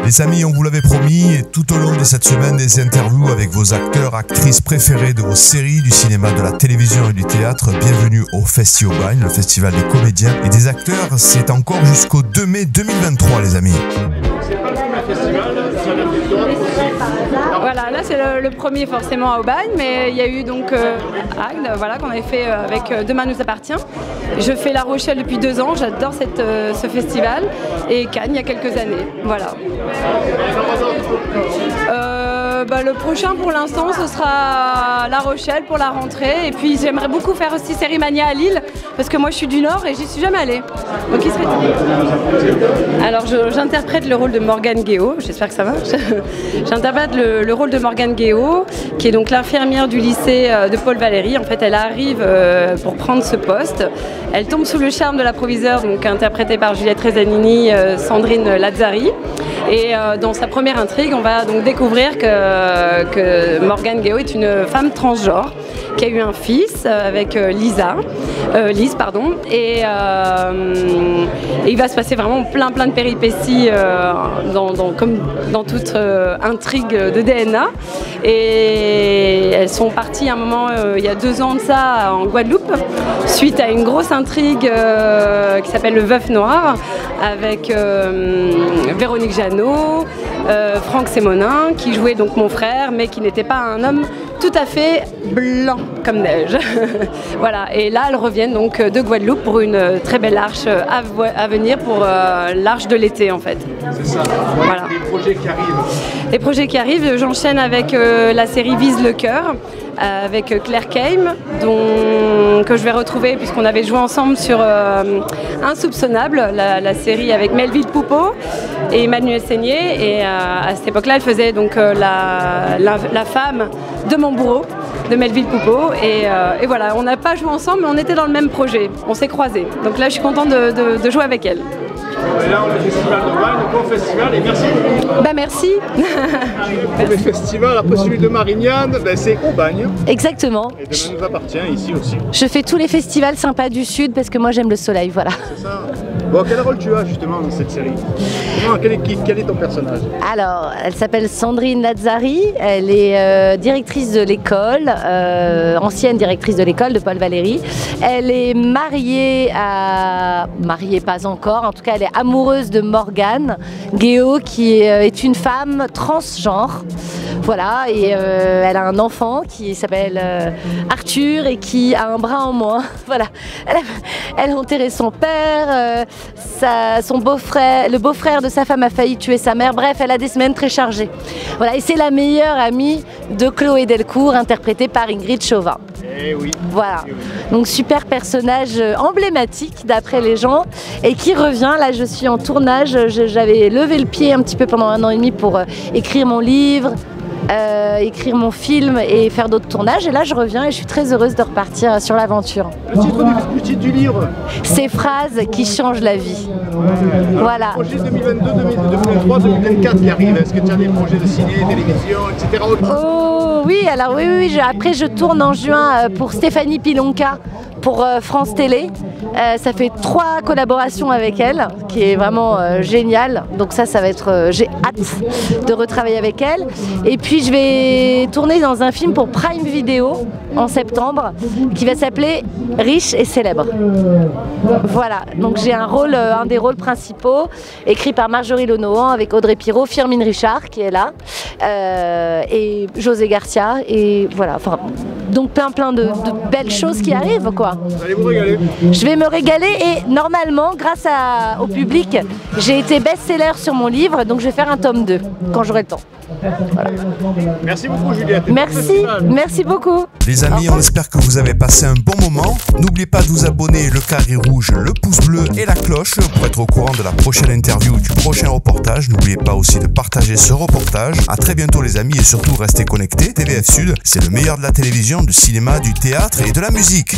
Les amis, on vous l'avait promis, tout au long de cette semaine, des interviews avec vos acteurs, actrices préférés de vos séries, du cinéma, de la télévision et du théâtre. Bienvenue au Festi Aubagne, le festival des comédiens et des acteurs. C'est encore jusqu'au 2 mai 2023, les amis. Voilà, là c'est le premier forcément à Aubagne, mais il y a eu donc Agde, voilà, qu'on avait fait avec Demain nous appartient. Je fais La Rochelle depuis 2 ans, j'adore ce festival, et Cannes il y a quelques années, voilà. Le prochain pour l'instant ce sera La Rochelle pour la rentrée, et puis j'aimerais beaucoup faire aussi Sérimania à Lille, parce que moi je suis du Nord et j'y suis jamais allée. Donc il serait temps. Alors j'interprète le rôle de Morgane Guéot, j'espère que ça marche. J'interprète le rôle de Morgane Guéot, qui est donc l'infirmière du lycée de Paul Valéry. En fait, elle arrive pour prendre ce poste. Elle tombe sous le charme de la proviseure, donc interprétée par Juliette Rezanini, Sandrine Lazzari. Et dans sa première intrigue, on va donc découvrir que Morgane Guéot est une femme transgenre qui a eu un fils avec Lise, et il va se passer vraiment plein de péripéties comme dans toute intrigue de DNA. Et elles sont parties à un moment, il y a 2 ans de ça, en Guadeloupe, suite à une grosse intrigue qui s'appelle Le Veuf Noir, avec Véronique Jeannot, Franck Sémonin, qui jouait donc mon frère, mais qui n'était pas un homme tout à fait blanc comme neige. Voilà, et là elles reviennent donc de Guadeloupe pour une très belle arche à venir pour l'arche de l'été en fait. C'est ça. Voilà. Les projets qui arrivent. Les projets qui arrivent, j'enchaîne avec la série Vise le cœur, avec Claire Keim, que je vais retrouver puisqu'on avait joué ensemble sur Insoupçonnable, la série avec Melville Poupeau et Emmanuel Seigné. Et à cette époque-là, elle faisait donc la femme de mon bourreau, de Melville Poupeau. Et voilà, on n'a pas joué ensemble, mais on était dans le même projet. On s'est croisés. Donc là, je suis contente de jouer avec elle. Et là, on est au Festival d'Aubagne, un bon festival, et merci beaucoup. Bah merci. Le premier festival, après celui de Marignane, c'est Aubagne. Exactement. Et Demain nous appartient, ici aussi. Je fais tous les festivals sympas du Sud parce que moi j'aime le soleil, voilà. C'est ça. Bon, quel rôle tu as justement dans cette série? Quel est ton personnage? Alors, elle s'appelle Sandrine Lazzari, elle est directrice de l'école, ancienne directrice de l'école de Paul Valéry. Elle est mariée pas encore, en tout cas elle est amoureuse de Morgane Guéot, qui est une femme transgenre. Voilà, et elle a un enfant qui s'appelle Arthur et qui a un bras en moins. Voilà, elle a enterré son père, le beau-frère de sa femme a failli tuer sa mère. Bref, elle a des semaines très chargées. Voilà, et c'est la meilleure amie de Chloé Delcourt, interprétée par Ingrid Chauvin. Eh oui. Voilà, Eh oui. donc super personnage emblématique d'après les gens et qui revient. Là, je suis en tournage, j'avais levé le pied un petit peu pendant 1 an et demi pour écrire mon livre, écrire mon film et faire d'autres tournages, et là je reviens et je suis très heureuse de repartir sur l'aventure. Le titre du livre? Ces phrases qui changent la vie. Voilà. Projet 2022, 2023, 2024 qui arrive. Est-ce que tu as des projets de ciné, télévision, etc. Oh oui, alors oui, après je tourne en juin pour Stéphanie Pilonka pour France Télé. Ça fait 3 collaborations avec elle, qui est vraiment génial. Donc ça va être, j'ai hâte de retravailler avec elle. Et puis je vais tourner dans un film pour Prime Video en septembre, qui va s'appeler Riche et célèbre. Voilà, donc j'ai un des rôles principaux, écrit par Marjorie Lonohan avec Audrey Pirot, Firmin Richard qui est là, et José Garcia, et voilà, enfin, donc plein de belles choses qui arrivent, quoi. Vous allez vous régaler. Je vais me régaler, et normalement, grâce au public, j'ai été best-seller sur mon livre, donc je vais faire un tome 2 quand j'aurai le temps. Voilà. Merci beaucoup Juliette. Merci beaucoup. Les amis, on espère que vous avez passé un bon moment. N'oubliez pas de vous abonner, le carré rouge, le pouce bleu et la cloche pour être au courant de la prochaine interview ou du prochain reportage. N'oubliez pas aussi de partager ce reportage. À très bientôt les amis, et surtout restez connectés. TVF Sud, c'est le meilleur de la télévision, du cinéma, du théâtre et de la musique.